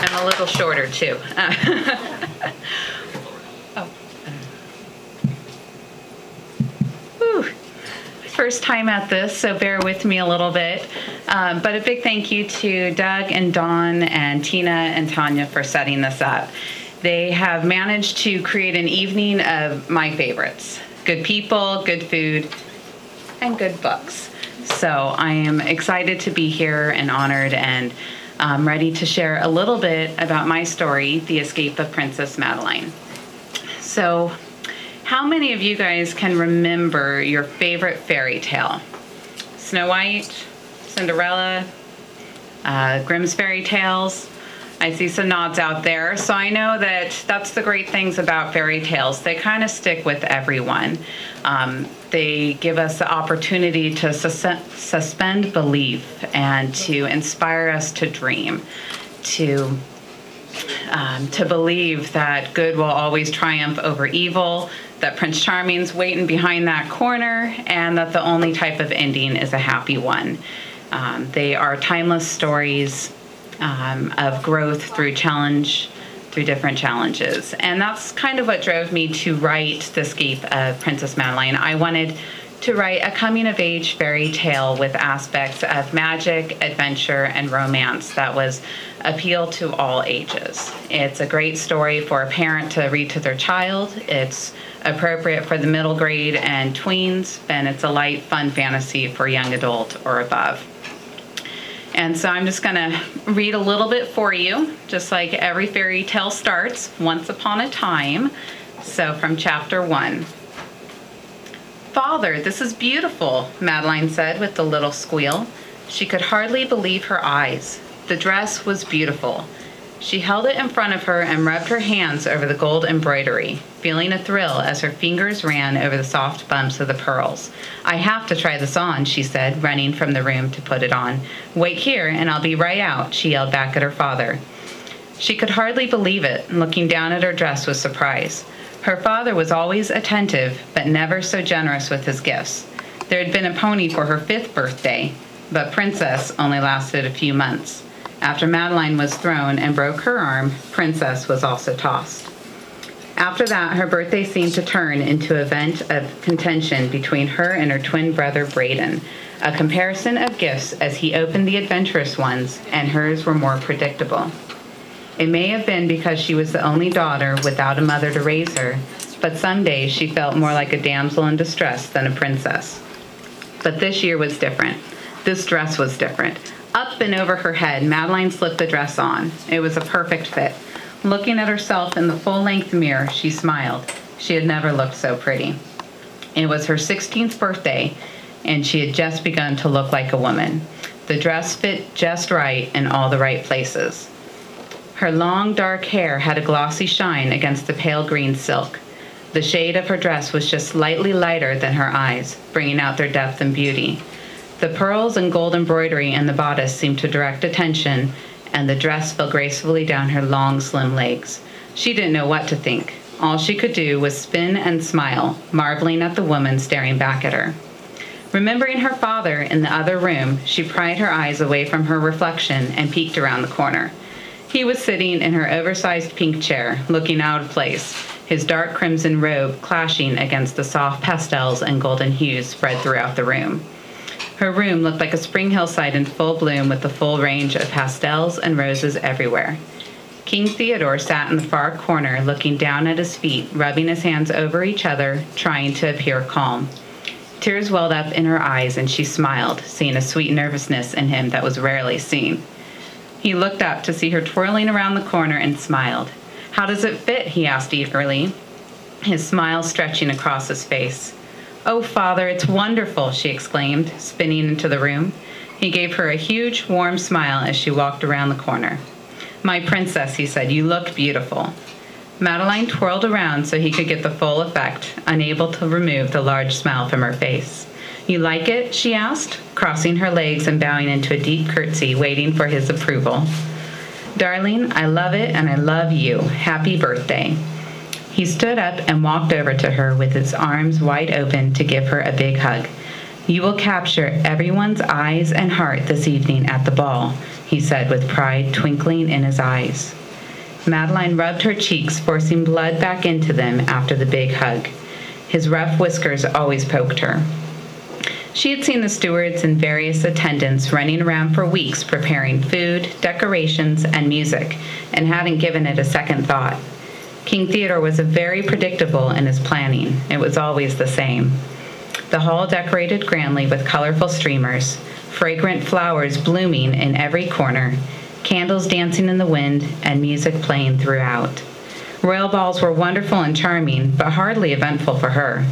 I'm a little shorter too. Oh. Whew. First time at this, so bear with me a little bit. But a big thank you to Doug and Dawn and Tina and Tanya for setting this up. They have managed to create an evening of my favorites. Good people, good food, and good books. So I am excited to be here and honored and ready to share a little bit about my story, The Escape of Princess Madeline. So how many of you guys can remember your favorite fairy tale? Snow White, Cinderella, Grimm's fairy tales? I see some nods out there. So I know that that's the great things about fairy tales. They kind of stick with everyone. They give us the opportunity to suspend belief and to inspire us to dream, to believe that good will always triumph over evil, that Prince Charming's waiting behind that corner, and that the only type of ending is a happy one. They are timeless stories of growth through different challenges. And that's kind of what drove me to write The Escape of Princess Madeline. I wanted to write a coming-of-age fairy tale with aspects of magic, adventure, and romance that was appeal to all ages. It's a great story for a parent to read to their child. It's appropriate for the middle grade and tweens, and it's a light, fun fantasy for young adult or above. And so I'm just going to read a little bit for you, just like every fairy tale starts, once upon a time. So from chapter 1. "Father, this is beautiful," Madeline said with a little squeal. She could hardly believe her eyes. The dress was beautiful. She held it in front of her and rubbed her hands over the gold embroidery, feeling a thrill as her fingers ran over the soft bumps of the pearls. "I have to try this on," she said, running from the room to put it on. "Wait here and I'll be right out," she yelled back at her father. She could hardly believe it, looking down at her dress with surprise. Her father was always attentive, but never so generous with his gifts. There had been a pony for her 5th birthday, but Princess only lasted a few months. After Madeline was thrown and broke her arm, Princess was also tossed. After that, her birthday seemed to turn into an event of contention between her and her twin brother Braden, a comparison of gifts as he opened the adventurous ones, and hers were more predictable. It may have been because she was the only daughter without a mother to raise her, but some days she felt more like a damsel in distress than a princess. But this year was different. This dress was different. Up and over her head, Madeline slipped the dress on. It was a perfect fit. Looking at herself in the full-length mirror, she smiled. She had never looked so pretty. It was her 16th birthday, and she had just begun to look like a woman. The dress fit just right in all the right places. Her long, dark hair had a glossy shine against the pale green silk. The shade of her dress was just slightly lighter than her eyes, bringing out their depth and beauty. The pearls and gold embroidery in the bodice seemed to direct attention, and the dress fell gracefully down her long, slim legs. She didn't know what to think. All she could do was spin and smile, marveling at the woman staring back at her. Remembering her father in the other room, she pried her eyes away from her reflection and peeked around the corner. He was sitting in her oversized pink chair, looking out of place, his dark crimson robe clashing against the soft pastels and golden hues spread throughout the room. Her room looked like a spring hillside in full bloom with the full range of pastels and roses everywhere. King Theodore sat in the far corner looking down at his feet, rubbing his hands over each other, trying to appear calm. Tears welled up in her eyes and she smiled, seeing a sweet nervousness in him that was rarely seen. He looked up to see her twirling around the corner and smiled. "How does it fit?" he asked eagerly, his smile stretching across his face. "Oh, Father, it's wonderful," she exclaimed, spinning into the room. He gave her a huge, warm smile as she walked around the corner. "My princess," he said, "you look beautiful." Madeline twirled around so he could get the full effect, unable to remove the large smile from her face. "You like it?" she asked, crossing her legs and bowing into a deep curtsy, waiting for his approval. "Darling, I love it and I love you. Happy birthday." He stood up and walked over to her with his arms wide open to give her a big hug. "You will capture everyone's eyes and heart this evening at the ball," he he said with pride twinkling in his eyes. Madeline rubbed her cheeks, forcing blood back into them after the big hug. His rough whiskers always poked her. She had seen the stewards and various attendants running around for weeks preparing food, decorations, and music, and hadn't given it a second thought. King Theodore was very predictable in his planning. It was always the same. The hall decorated grandly with colorful streamers, fragrant flowers blooming in every corner, candles dancing in the wind, and music playing throughout. Royal balls were wonderful and charming, but hardly eventful for her.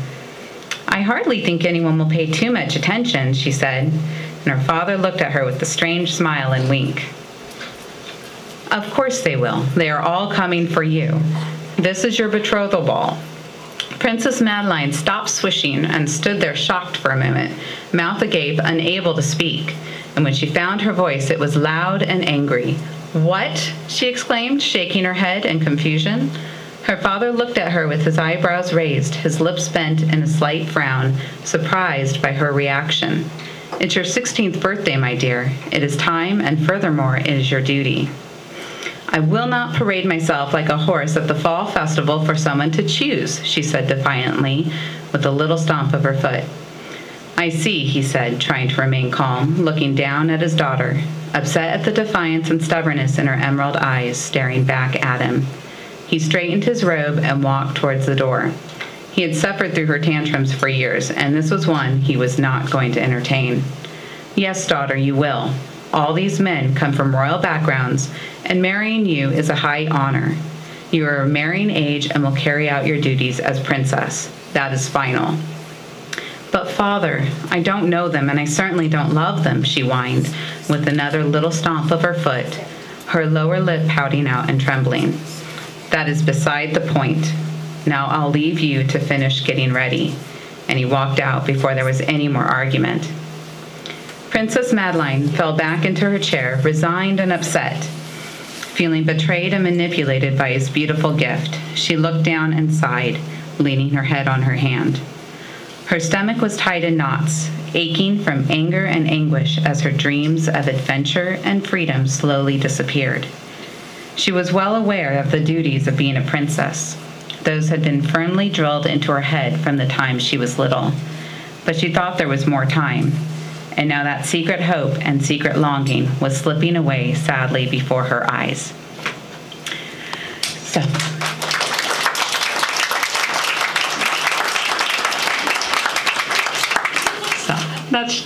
"I hardly think anyone will pay too much attention," she said, and her father looked at her with a strange smile and wink. "Of course they will. They are all coming for you. This is your betrothal ball." Princess Madeline stopped swishing and stood there shocked for a moment, mouth agape, unable to speak. And when she found her voice, it was loud and angry. "What?" she exclaimed, shaking her head in confusion. Her father looked at her with his eyebrows raised, his lips bent in a slight frown, surprised by her reaction. "It's your 16th birthday, my dear. It is time, and furthermore, it is your duty." "I will not parade myself like a horse at the fall festival for someone to choose," she said defiantly, with a little stomp of her foot. "I see," he said, trying to remain calm, looking down at his daughter, upset at the defiance and stubbornness in her emerald eyes, staring back at him. He straightened his robe and walked towards the door. He had suffered through her tantrums for years, and this was one he was not going to entertain. "Yes, daughter, you will. All these men come from royal backgrounds, and marrying you is a high honor. You are of marrying age and will carry out your duties as princess. That is final." "But, father, I don't know them, and I certainly don't love them," she whined, with another little stomp of her foot, her lower lip pouting out and trembling. "That is beside the point. Now I'll leave you to finish getting ready." And he walked out before there was any more argument. Princess Madeline fell back into her chair, resigned and upset. Feeling betrayed and manipulated by his beautiful gift, she looked down and sighed, leaning her head on her hand. Her stomach was tied in knots, aching from anger and anguish as her dreams of adventure and freedom slowly disappeared. She was well aware of the duties of being a princess. Those had been firmly drilled into her head from the time she was little. But she thought there was more time, and now that secret hope and secret longing was slipping away sadly before her eyes. So that's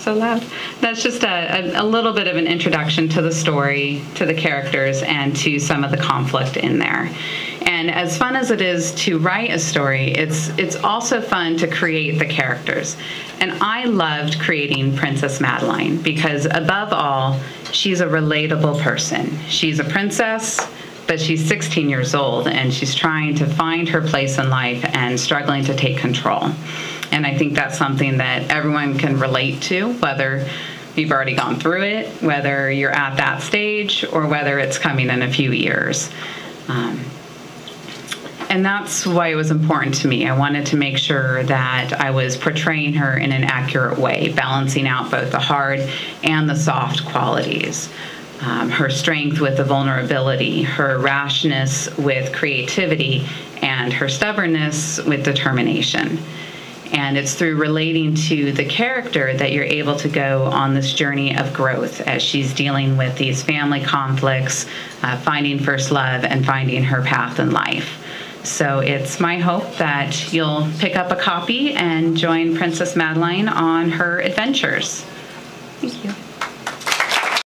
so loud. That's just a little bit of an introduction to the story, to the characters, and to some of the conflict in there. And as fun as it is to write a story, it's also fun to create the characters. And I loved creating Princess Madeline because, above all, she's a relatable person. She's a princess, but she's 16 years old, and she's trying to find her place in life and struggling to take control. And I think that's something that everyone can relate to, whether you've already gone through it, whether you're at that stage, or whether it's coming in a few years. And that's why it was important to me. I wanted to make sure that I was portraying her in an accurate way, balancing out both the hard and the soft qualities. Her strength with the vulnerability, her rashness with creativity, and her stubbornness with determination. And it's through relating to the character that you're able to go on this journey of growth as she's dealing with these family conflicts, finding first love, and finding her path in life. So it's my hope that you'll pick up a copy and join Princess Madeline on her adventures. Thank you.